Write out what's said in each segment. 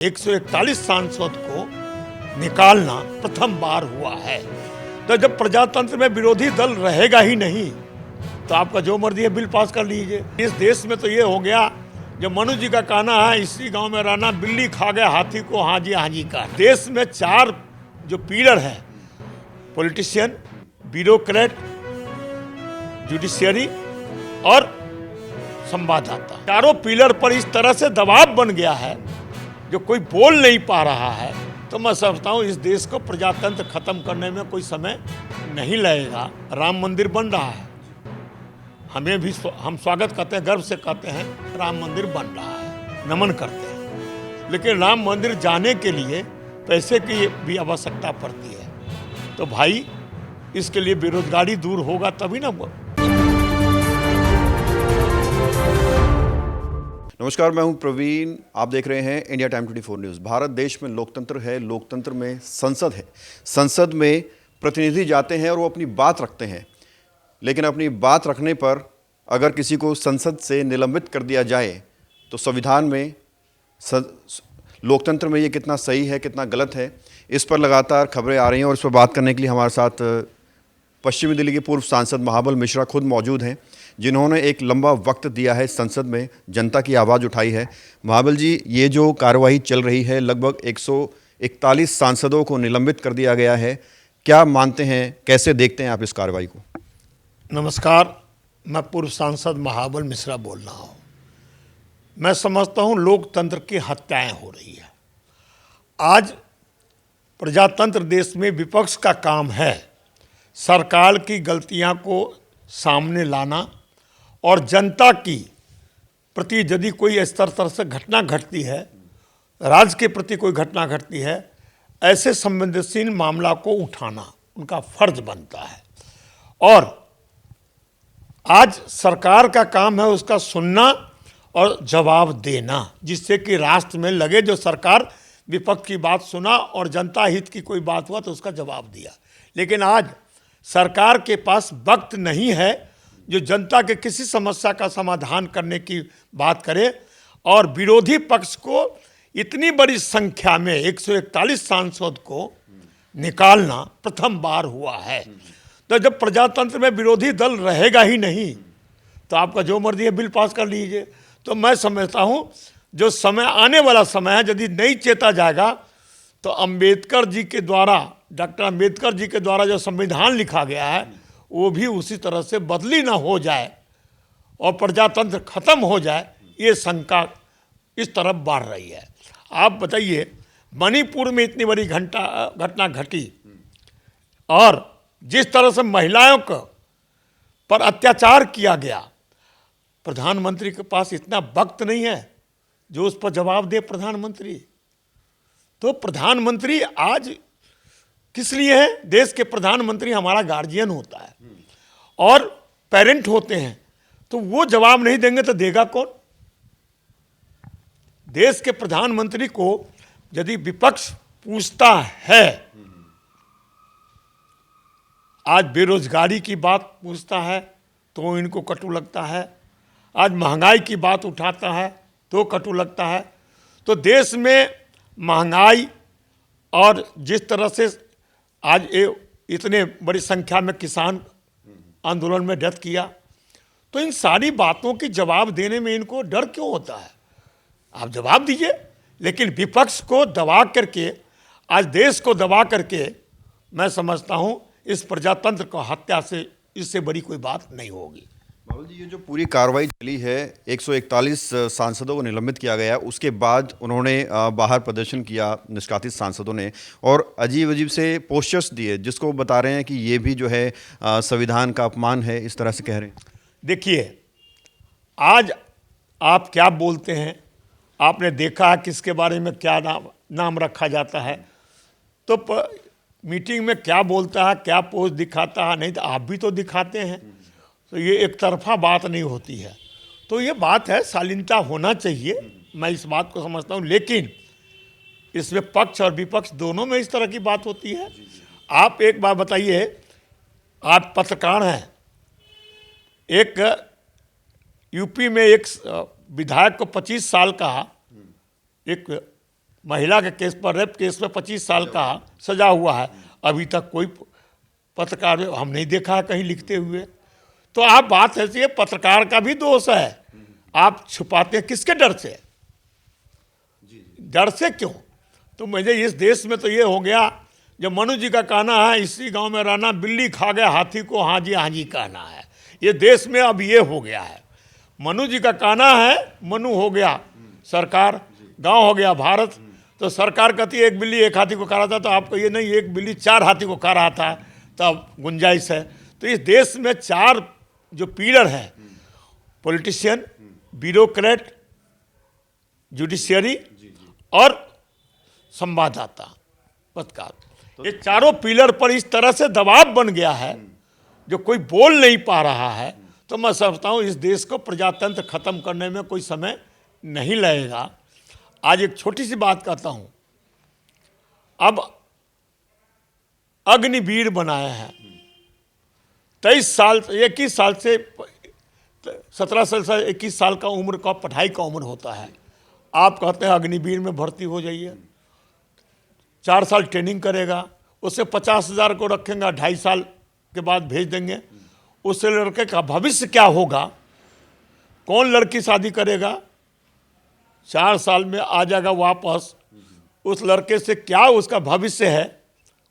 141 सांसद को निकालना प्रथम बार हुआ है। तो जब प्रजातंत्र में विरोधी दल रहेगा ही नहीं तो आपका जो मर्जी है बिल पास कर लीजिए। इस देश में तो ये हो गया, जो मनु जी का कहना है, इसी गांव में रहना बिल्ली खा गया हाथी को हाजी हाजी का। देश में 4 जो पिलर है, पॉलिटिशियन, ब्यूरोक्रेट, जुडिशियरी और संवाददाता, चारों पिलर पर इस तरह से दबाव बन गया है जो कोई बोल नहीं पा रहा है। तो मैं समझता हूँ इस देश को प्रजातंत्र खत्म करने में कोई समय नहीं लगेगा। राम मंदिर बन रहा है, हमें भी हम स्वागत करते हैं, गर्व से कहते हैं राम मंदिर बन रहा है, नमन करते हैं। लेकिन राम मंदिर जाने के लिए पैसे की भी आवश्यकता पड़ती है। तो भाई इसके लिए बेरोजगारी दूर होगा तभी ना। नमस्कार, मैं हूं प्रवीण। आप देख रहे हैं इंडिया टाइम 24 न्यूज़। भारत देश में लोकतंत्र है, लोकतंत्र में संसद है। संसद में प्रतिनिधि जाते हैं और वो अपनी बात रखते हैं, लेकिन अपनी बात रखने पर अगर किसी को संसद से निलंबित कर दिया जाए तो संविधान में, लोकतंत्र में ये कितना सही है, कितना गलत है, इस पर लगातार खबरें आ रही हैं। और इस पर बात करने के लिए हमारे साथ पश्चिमी दिल्ली के पूर्व सांसद महाबल मिश्रा खुद मौजूद हैं, जिन्होंने एक लंबा वक्त दिया है संसद में, जनता की आवाज़ उठाई है। महाबल जी, ये जो कार्रवाई चल रही है, लगभग 141 सांसदों को निलंबित कर दिया गया है, क्या मानते हैं, कैसे देखते हैं आप इस कार्रवाई को? नमस्कार, मैं पूर्व सांसद महाबल मिश्रा बोल रहा हूँ। मैं समझता हूँ लोकतंत्र की हत्याएं हो रही है। आज प्रजातंत्र देश में विपक्ष का काम है सरकार की गलतियां को सामने लाना, और जनता की प्रति यदि कोई स्तर से घटना घटती है, राज्य के प्रति कोई घटना घटती है, ऐसे संवेदनशील मामला को उठाना उनका फर्ज बनता है। और आज सरकार का काम है उसका सुनना और जवाब देना, जिससे कि राष्ट्र में लगे जो सरकार विपक्ष की बात सुना और जनता हित की कोई बात हुआ तो उसका जवाब दिया। लेकिन आज सरकार के पास वक्त नहीं है जो जनता के किसी समस्या का समाधान करने की बात करे। और विरोधी पक्ष को इतनी बड़ी संख्या में 141 सांसद को निकालना प्रथम बार हुआ है। तो जब प्रजातंत्र में विरोधी दल रहेगा ही नहीं तो आपका जो मर्जी है बिल पास कर लीजिए। तो मैं समझता हूँ जो समय आने वाला समय है, यदि नहीं चेता जाएगा तो अम्बेडकर जी के द्वारा, डॉक्टर अम्बेडकर जी के द्वारा जो संविधान लिखा गया है वो भी उसी तरह से बदली ना हो जाए और प्रजातंत्र खत्म हो जाए, ये शंका इस तरफ बढ़ रही है। आप बताइए, मणिपुर में इतनी बड़ी घटना घटी और जिस तरह से महिलाओं को पर अत्याचार किया गया, प्रधानमंत्री के पास इतना वक्त नहीं है जो उस पर जवाब दे प्रधानमंत्री। तो प्रधानमंत्री आज किस लिए है? देश के प्रधानमंत्री हमारा गार्जियन होता है और पेरेंट होते हैं, तो वो जवाब नहीं देंगे तो देगा कौन? देश के प्रधानमंत्री को यदि विपक्ष पूछता है, आज बेरोजगारी की बात पूछता है तो इनको कटु लगता है, आज महंगाई की बात उठाता है तो कटु लगता है। तो देश में महंगाई और जिस तरह से आज इतने बड़ी संख्या में किसान आंदोलन में डेथ किया, तो इन सारी बातों की जवाब देने में इनको डर क्यों होता है? आप जवाब दीजिए। लेकिन विपक्ष को दबा करके, आज देश को दबा करके, मैं समझता हूँ इस प्रजातंत्र को हत्या से इससे बड़ी कोई बात नहीं होगी। महाबल जी, ये जो पूरी कार्रवाई चली है, 141 सांसदों को निलंबित किया गया, उसके बाद उन्होंने बाहर प्रदर्शन किया निष्कासित सांसदों ने, और अजीब अजीब से पोस्टर्स दिए जिसको बता रहे हैं कि ये भी जो है संविधान का अपमान है, इस तरह से कह रहे हैं। देखिए, आज आप क्या बोलते हैं, आपने देखा है किसके बारे में क्या नाम रखा जाता है, तो मीटिंग में क्या बोलता है, क्या पोस्ट दिखाता है, नहीं तो आप भी तो दिखाते हैं। तो ये एक तरफा बात नहीं होती है। तो ये बात है, शालीनता होना चाहिए, मैं इस बात को समझता हूँ। लेकिन इसमें पक्ष और विपक्ष दोनों में इस तरह की बात होती है। आप एक बात बताइए, आप पत्रकार हैं, एक यूपी में एक विधायक को 25 साल का एक महिला के केस पर, रेप केस में 25 साल का सजा हुआ है। अभी तक कोई पत्रकार हम नहीं देखा है कहीं लिखते हुए। तो आप बात ऐसी है, पत्रकार का भी दोष है, आप छुपाते हैं किसके डर से? डर से क्यों? तो मुझे इस देश में तो ये हो गया, जब मनु जी का कहना है इसी गांव में रहना, बिल्ली खा गया हाथी को हाँ जी कहना है। ये देश में अब ये हो गया है, मनु जी का कहना है, मनु हो गया सरकार, गांव हो गया भारत। तो सरकार कहती है एक बिल्ली एक हाथी को खा रहा था, तो आपको ये नहीं एक बिल्ली 4 हाथी को खा रहा था, तब गुंजाइश है। तो इस देश में 4 जो पिलर हैं, पॉलिटिशियन, ब्यूरोक्रेट, जुडिशियरी और संवाददाता, पत्रकार, ये चारों पिलर पर इस तरह से दबाव बन गया है जो कोई बोल नहीं पा रहा है। तो मैं समझता हूँ इस देश को प्रजातंत्र खत्म करने में कोई समय नहीं लगेगा। आज एक छोटी सी बात कहता हूँ, अब अग्निवीर बनाया है, 23 साल 21 साल से 17 साल से 21 साल का उम्र का पढ़ाई का उम्र होता है। आप कहते हैं अग्निवीर में भर्ती हो जाइए, 4 साल ट्रेनिंग करेगा, उससे 50,000 को रखेंगे, 2.5 साल के बाद भेज देंगे। उससे लड़के का भविष्य क्या होगा? कौन लड़की शादी करेगा? 4 साल में आ जाएगा वापस, उस लड़के से क्या उसका भविष्य है?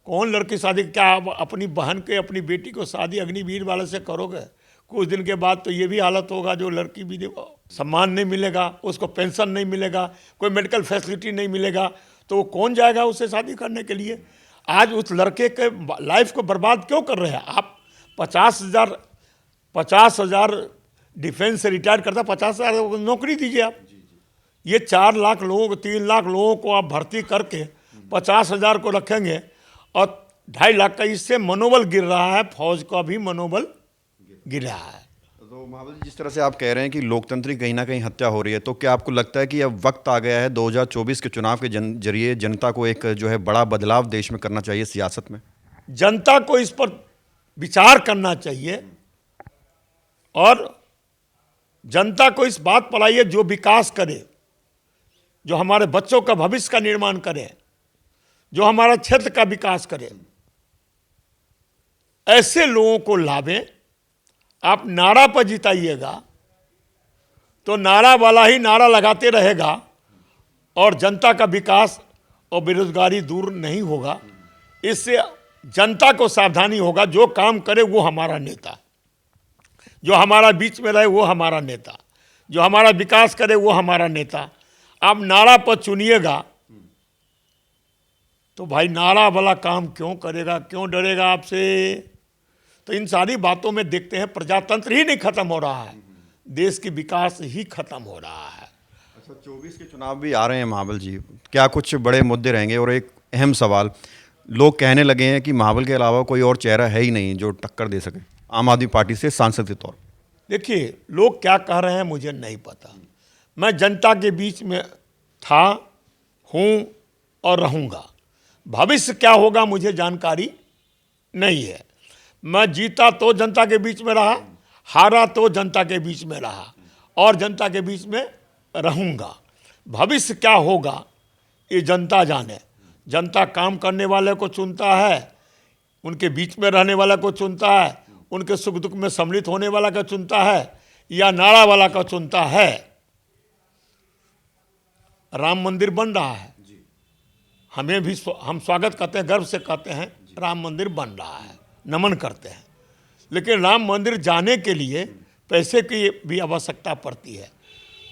कौन लड़की शादी, क्या आप अपनी बहन के, अपनी बेटी को शादी अग्निवीर वाले से करोगे? कुछ दिन के बाद तो ये भी हालत होगा, जो लड़की भी सम्मान नहीं मिलेगा, उसको पेंशन नहीं मिलेगा, कोई मेडिकल फैसिलिटी नहीं मिलेगा, तो वो कौन जाएगा उससे शादी करने के लिए? आज उस लड़के के लाइफ को बर्बाद क्यों कर रहे हैं आप? 50,000 डिफेंस से रिटायर करता, 50,000 नौकरी दीजिए आप। ये 4 लाख लोगों को, 3 लाख लोगों को आप भर्ती करके 50,000 को रखेंगे और 2.5 लाख का, इससे मनोबल गिर रहा है, फौज का भी मनोबल गिर रहा है। तो महाबल जी, जिस तरह से आप कह रहे हैं कि लोकतंत्र की कहीं ना कहीं हत्या हो रही है, तो क्या आपको लगता है कि अब वक्त आ गया है 2024 के चुनाव के जरिए जनता को एक जो है बड़ा बदलाव देश में करना चाहिए सियासत में? जनता को इस पर विचार करना चाहिए और जनता को इस बात पर आइए जो विकास करे, जो हमारे बच्चों का भविष्य का निर्माण करे, जो हमारा क्षेत्र का विकास करे, ऐसे लोगों को लावें। आप नारा पर जिताइएगा तो नारा वाला ही नारा लगाते रहेगा और जनता का विकास और बेरोजगारी दूर नहीं होगा। इससे जनता को सावधानी होगा, जो काम करे वो हमारा नेता, जो हमारा बीच में रहे वो हमारा नेता, जो हमारा विकास करे वो हमारा नेता। आप नारा पर चुनिएगा तो भाई नारा वाला काम क्यों करेगा, क्यों डरेगा आपसे? तो इन सारी बातों में देखते हैं प्रजातंत्र ही नहीं खत्म हो रहा है, देश की विकास ही खत्म हो रहा है। अच्छा, 24 के चुनाव भी आ रहे हैं महाबल जी, क्या कुछ बड़े मुद्दे रहेंगे? और एक अहम सवाल, लोग कहने लगे हैं कि महाबल के अलावा कोई और चेहरा है ही नहीं जो टक्कर दे सके आम आदमी पार्टी से सांसद के तौर पर। देखिए, लोग क्या कह रहे हैं मुझे नहीं पता, मैं जनता के बीच में था, हूँ और रहूँगा। भविष्य क्या होगा मुझे जानकारी नहीं है। मैं जीता तो जनता के बीच में रहा, हारा तो जनता के बीच में रहा और जनता के बीच में रहूँगा। भविष्य क्या होगा ये जनता जाने। जनता काम करने वाले को चुनता है, उनके बीच में रहने वाला को चुनता है, उनके सुख दुख में सम्मिलित होने वाला का चुनता है या नारा वाला का चुनता है। राम मंदिर बन रहा है, हमें भी हम स्वागत करते हैं, गर्व से कहते हैं राम मंदिर बन रहा है, नमन करते हैं। लेकिन राम मंदिर जाने के लिए पैसे की भी आवश्यकता पड़ती है।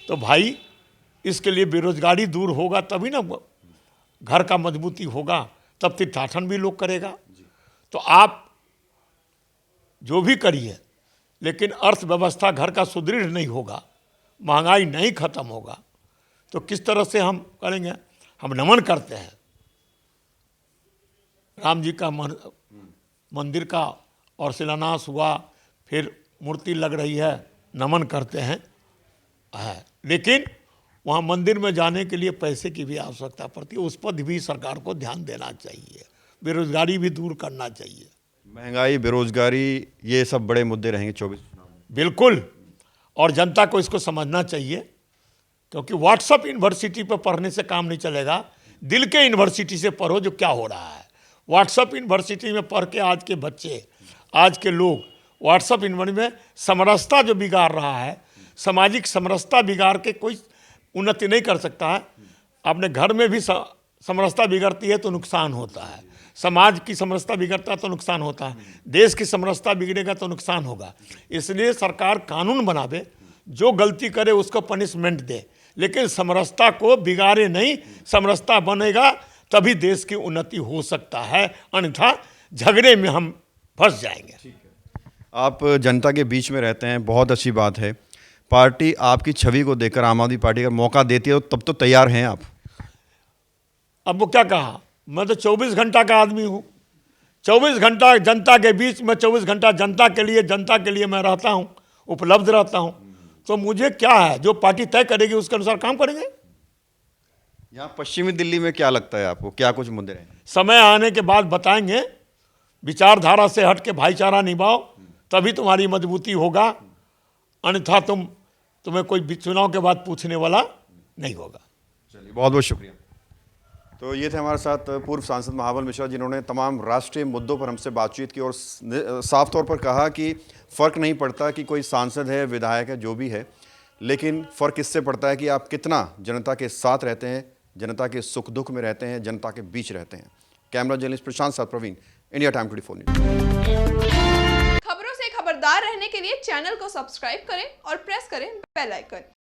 तो भाई इसके लिए बेरोजगारी दूर होगा तभी ना घर का मजबूती होगा, तब तीर्थाटन भी लोग करेगा। तो आप जो भी करिए, लेकिन अर्थव्यवस्था घर का सुदृढ़ नहीं होगा, महंगाई नहीं खत्म होगा, तो किस तरह से हम करेंगे? हम नमन करते हैं राम जी का मंदिर का, और शिलान्यास हुआ, फिर मूर्ति लग रही है, नमन करते हैं लेकिन वहाँ मंदिर में जाने के लिए पैसे की भी आवश्यकता पड़ती है। उस पर भी सरकार को ध्यान देना चाहिए, बेरोजगारी भी दूर करना चाहिए। महंगाई, बेरोजगारी, ये सब बड़े मुद्दे रहेंगे 24 चुनाव में। बिल्कुल, और जनता को इसको समझना चाहिए, क्योंकि व्हाट्सएप यूनिवर्सिटी पर पढ़ने से काम नहीं चलेगा। दिल के यूनिवर्सिटी से पढ़ो जो क्या हो रहा है। व्हाट्सएप यूनिवर्सिटी में पढ़ के आज के बच्चे, आज के लोग व्हाट्सएप यूनिवर्सिटी में समरसता जो बिगाड़ रहा है, सामाजिक समरसता बिगाड़ के कोई उन्नति नहीं कर सकता है। अपने घर में भी समरसता बिगड़ती है तो नुकसान होता है, समाज की समरसता बिगड़ता है तो नुकसान होता है, देश की समरसता बिगड़ेगा तो नुकसान होगा। इसलिए सरकार कानून बनावे, जो गलती करे उसको पनिशमेंट दे, लेकिन समरसता को बिगाड़े नहीं। समरसता बनेगा तभी देश की उन्नति हो सकता है, अन्यथा झगड़े में हम फंस जाएंगे। आप जनता के बीच में रहते हैं, बहुत अच्छी बात है। पार्टी आपकी छवि को देखकर आम आदमी पार्टी अगर मौका देती है तब तो तैयार हैं आप? अब वो क्या कहा, मैं तो 24 घंटा का आदमी हूँ। 24 घंटा जनता के बीच में, 24 घंटा जनता के लिए मैं रहता हूँ, उपलब्ध रहता हूँ। तो मुझे क्या है, जो पार्टी तय करेगी उसके अनुसार काम करेंगे। यहाँ पश्चिमी दिल्ली में क्या लगता है आपको, क्या कुछ मुद्दे हैं? समय आने के बाद बताएंगे। विचारधारा से हट के भाईचारा निभाओ, तभी तुम्हारी मजबूती होगा, अन्यथा तुम्हें कोई चुनाव के बाद पूछने वाला नहीं होगा। चलिए, बहुत बहुत शुक्रिया। तो ये थे हमारे साथ पूर्व सांसद महाबल मिश्रा, जिन्होंने तमाम राष्ट्रीय मुद्दों पर हमसे बातचीत की और साफ तौर पर कहा कि फ़र्क नहीं पड़ता कि कोई सांसद है, विधायक है, जो भी है, लेकिन फ़र्क इससे पड़ता है कि आप कितना जनता के साथ रहते हैं, जनता के सुख दुख में रहते हैं, जनता के बीच रहते हैं। कैमरा जर्नलिस्ट प्रशांत साथ प्रवीण, इंडिया टाइम 24 न्यूज़। खबरों से खबरदार रहने के लिए चैनल को सब्सक्राइब करें और प्रेस करें बेल आइकन।